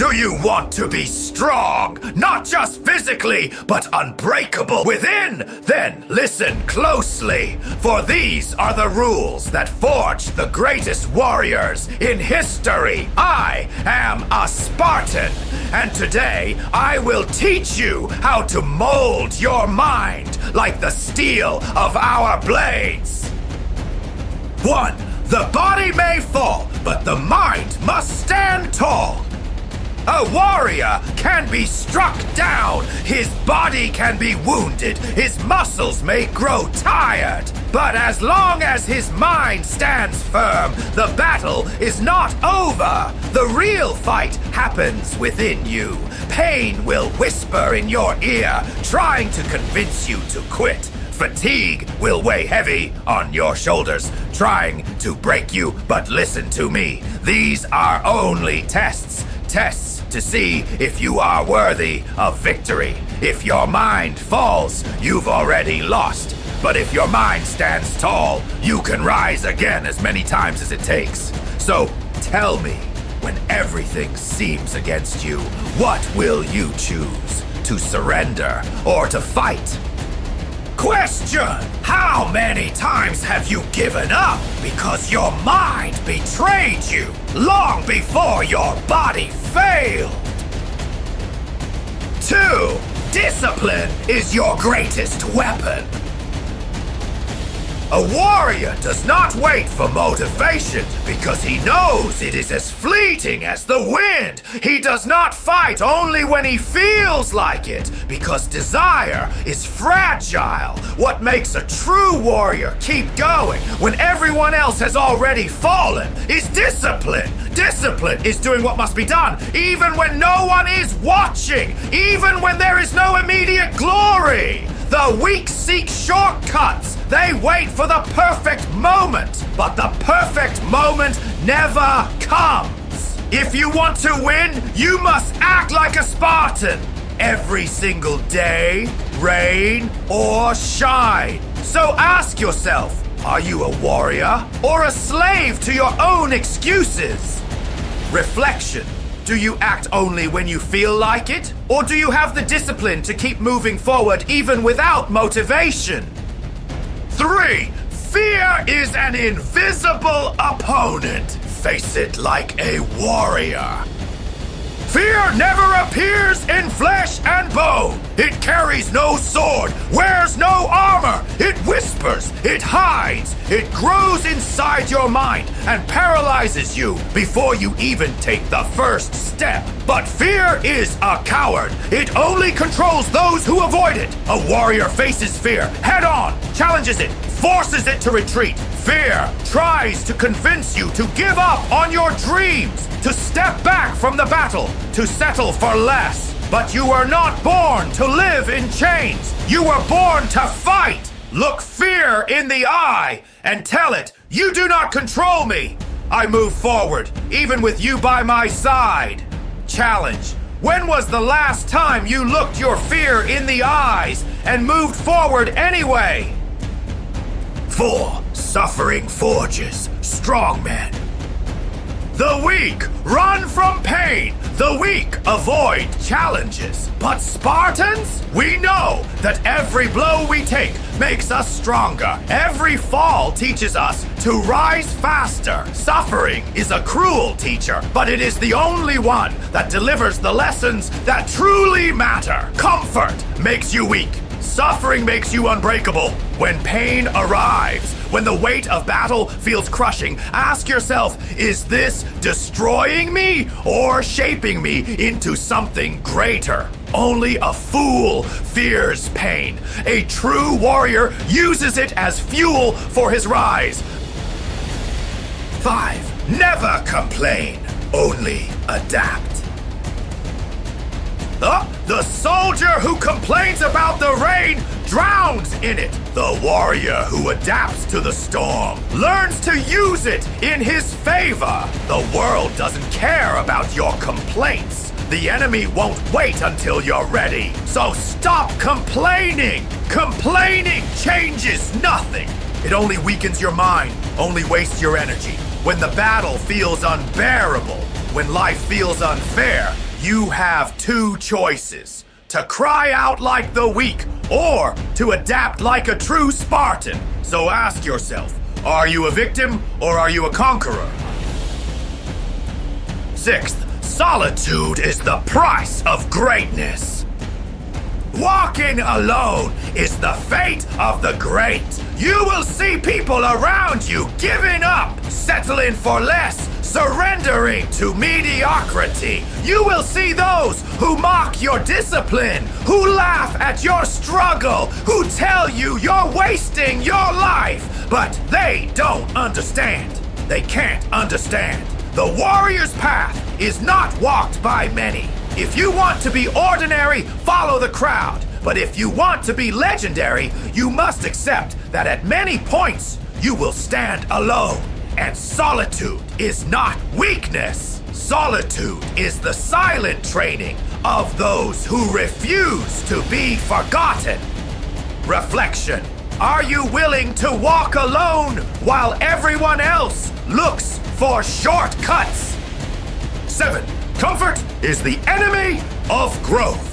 Do you want to be strong, not just physically, but unbreakable within? Then listen closely, for these are the rules that forged the greatest warriors in history. I am a Spartan, and today I will teach you how to mold your mind like the steel of our blades. 1. The body may fall, but the mind must stand tall. A warrior can be struck down, his body can be wounded, his muscles may grow tired. But as long as his mind stands firm, the battle is not over. The real fight happens within you. Pain will whisper in your ear, trying to convince you to quit. Fatigue will weigh heavy on your shoulders, trying to break you. But listen to me, these are only tests. Tests to see if you are worthy of victory. If your mind falls, you've already lost. But if your mind stands tall, you can rise again as many times as it takes. So tell me, when everything seems against you, what will you choose? To surrender or to fight? Question! How many times have you given up because your mind betrayed you long before your body failed? 2. Discipline is your greatest weapon. A warrior does not wait for motivation because he knows it is as fleeting as the wind. He does not fight only when he feels like it because desire is fragile. What makes a true warrior keep going when everyone else has already fallen is discipline. Discipline is doing what must be done even when no one is watching, even when there is no immediate glory. The weak seek shortcuts. They wait for the perfect moment, but the perfect moment never comes. If you want to win, you must act like a Spartan. Every single day, rain or shine. So ask yourself, are you a warrior or a slave to your own excuses? Reflection. Do you act only when you feel like it? Or do you have the discipline to keep moving forward even without motivation? 3. Fear is an invisible opponent. Face it like a warrior. Fear never appears in flesh and bone. It carries no sword, wears no armor. It whispers, it hides, it grows inside your mind and paralyzes you before you even take the first step. But fear is a coward. It only controls those who avoid it. A warrior faces fear head on, challenges it, forces it to retreat. Fear tries to convince you to give up on your dreams, to step back from the battle, to settle for less. But you were not born to live in chains. You were born to fight. Look fear in the eye and tell it, you do not control me. I move forward, even with you by my side. Challenge. When was the last time you looked your fear in the eyes and moved forward anyway? 4. Suffering forges strong men. The weak run from pain. The weak avoid challenges. But Spartans, we know that every blow we take makes us stronger. Every fall teaches us to rise faster. Suffering is a cruel teacher, but it is the only one that delivers the lessons that truly matter. Comfort makes you weak. Suffering makes you unbreakable. When pain arrives, when the weight of battle feels crushing, ask yourself, is this destroying me or shaping me into something greater? Only a fool fears pain. A true warrior uses it as fuel for his rise. 5. Never complain, only adapt. The soldier who complains about the rain drowns in it. The warrior who adapts to the storm learns to use it in his favor. The world doesn't care about your complaints. The enemy won't wait until you're ready. So stop complaining. Complaining changes nothing. It only weakens your mind, only wastes your energy. When the battle feels unbearable, When life feels unfair, you have two choices: to cry out like the weak, or to adapt like a true Spartan. So ask yourself, are you a victim or are you a conqueror? Sixth, solitude is the price of greatness. Walking alone is the fate of the great. You will see people around you giving up, settling for less, surrendering to mediocrity. You will see those who mock your discipline, who laugh at your struggle, who tell you you're wasting your life. But they don't understand. They can't understand. The warrior's path is not walked by many. If you want to be ordinary, follow the crowd. But if you want to be legendary, you must accept that at many points you will stand alone. And solitude is not weakness. Solitude is the silent training of those who refuse to be forgotten. Reflection. Are you willing to walk alone while everyone else looks for shortcuts? 7. Comfort is the enemy of growth.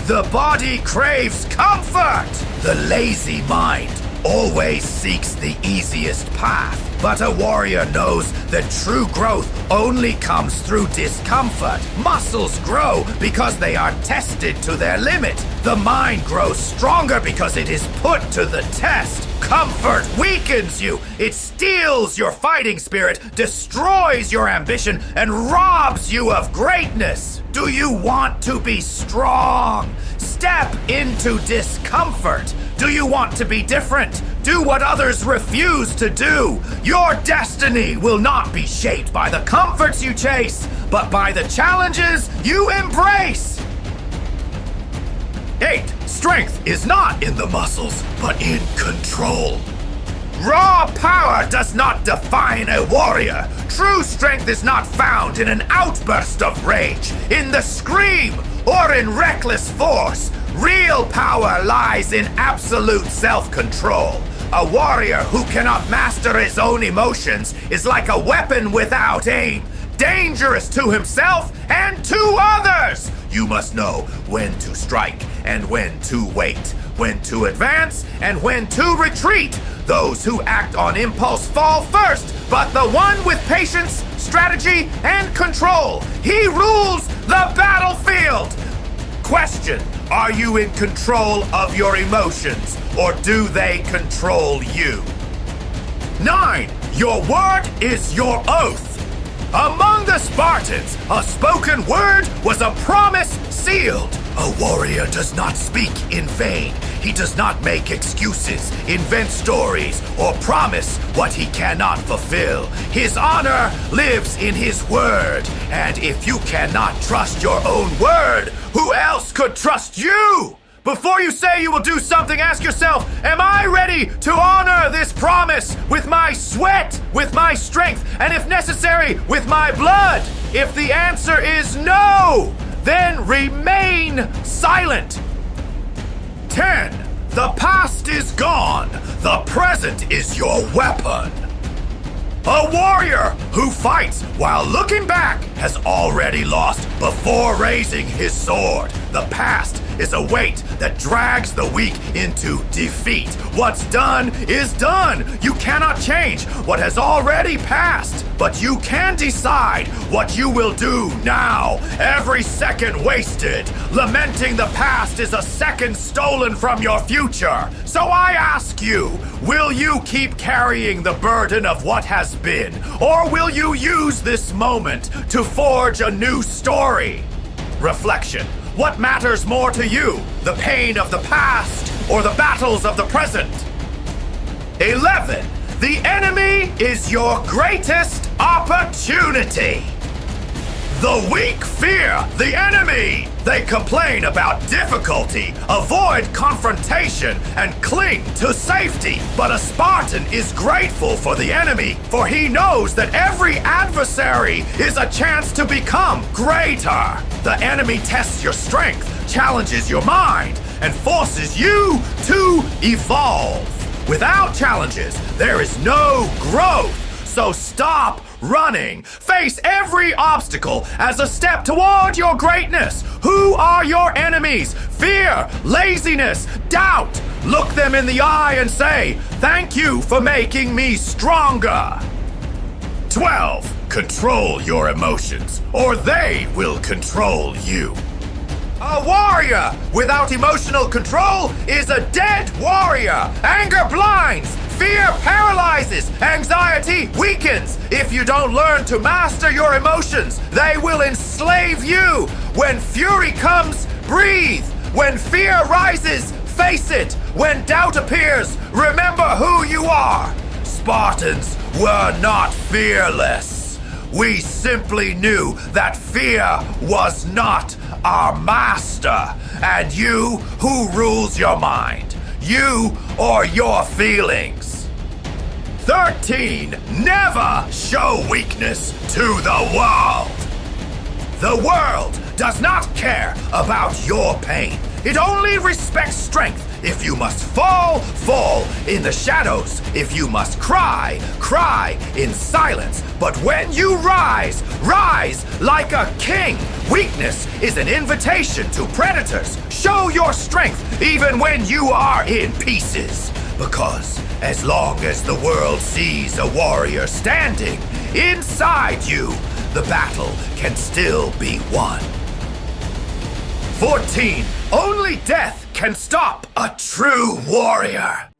The body craves comfort. The lazy mind always seeks the easiest path. But a warrior knows that true growth only comes through discomfort. Muscles grow because they are tested to their limit. The mind grows stronger because it is put to the test. Comfort weakens you. It steals your fighting spirit, destroys your ambition, and robs you of greatness. Do you want to be strong? Step into discomfort. Do you want to be different? Do what others refuse to do. Your destiny will not be shaped by the comforts you chase, but by the challenges you embrace. 8. Strength is not in the muscles, but in control. Raw power does not define a warrior. True strength is not found in an outburst of rage, in the scream, or in reckless force. Real power lies in absolute self-control. A warrior who cannot master his own emotions is like a weapon without aim, dangerous to himself and to others. You must know when to strike and when to wait, when to advance and when to retreat. Those who act on impulse fall first, but the one with patience, strategy, and control, he rules the battlefield. Question: are you in control of your emotions, or do they control you? 9. Your word is your oath. Among the Spartans, a spoken word was a promise sealed. A warrior does not speak in vain. He does not make excuses, invent stories, or promise what he cannot fulfill. His honor lives in his word. And if you cannot trust your own word, who else could trust you? Before you say you will do something, ask yourself, am I ready to honor this promise with my sweat, with my strength, and if necessary, with my blood? If the answer is no, then remain silent. 10. The past is gone. The present is your weapon. A warrior who fights while looking back has already lost before raising his sword. The past is a weight that drags the weak into defeat. What's done is done. You cannot change what has already passed, but you can decide what you will do now. Every second wasted lamenting the past is a second stolen from your future. So I ask you, will you keep carrying the burden of what has been, or will you use this moment to forge a new story? Reflection. What matters more to you, the pain of the past or the battles of the present? 11. The enemy is your greatest opportunity. The weak fear the enemy. They complain about difficulty, avoid confrontation, and cling to safety. But a Spartan is grateful for the enemy, for he knows that every adversary is a chance to become greater. The enemy tests your strength, challenges your mind, and forces you to evolve. Without challenges, there is no growth. So stop running. Face every obstacle as a step toward your greatness. Who are your enemies? Fear, laziness, doubt. Look them in the eye and say, "Thank you for making me stronger." 12. Control your emotions, or they will control you. A warrior without emotional control is a dead warrior. Anger blinds, fear paralyzes, anxiety weakens. If you don't learn to master your emotions, they will enslave you. When fury comes, breathe. When fear rises, face it. When doubt appears, remember who you are. Spartans were not fearless. We simply knew that fear was not our master. And you, who rules your mind? You or your feelings? 13. Never show weakness to the world. The world does not care about your pain. It only respects strength. If you must fall, fall in the shadows. If you must cry, cry in silence. But when you rise, rise like a king. Weakness is an invitation to predators. Show your strength even when you are in pieces. Because as long as the world sees a warrior standing inside you, the battle can still be won. 14. Only death can stop a true warrior.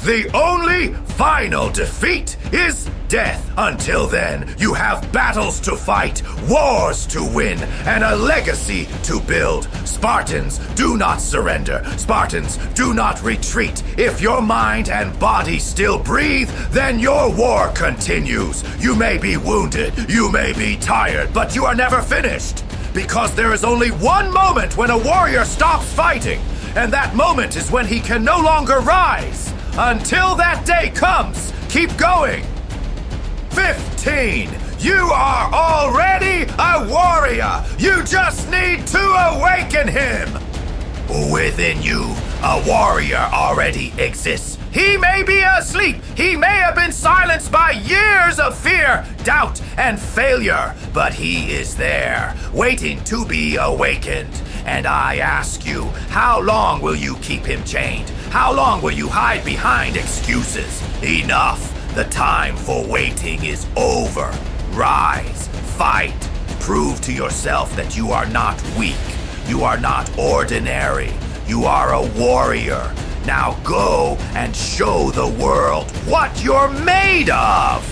The only final defeat is death. Until then, you have battles to fight, wars to win, and a legacy to build. Spartans, do not surrender. Spartans, do not retreat. If your mind and body still breathe, then your war continues. You may be wounded, you may be tired, but you are never finished. Because there is only one moment when a warrior stops fighting, and that moment is when he can no longer rise. Until that day comes, keep going. 15. You are already a warrior. You just need to awaken him. Within you, a warrior already exists. He may be asleep. He may have been silenced by years of fear, doubt, and failure. But he is there, waiting to be awakened. And I ask you, how long will you keep him chained? How long will you hide behind excuses? Enough. The time for waiting is over. Rise, fight. Prove to yourself that you are not weak. You are not ordinary. You are a warrior. Now go and show the world what you're made of!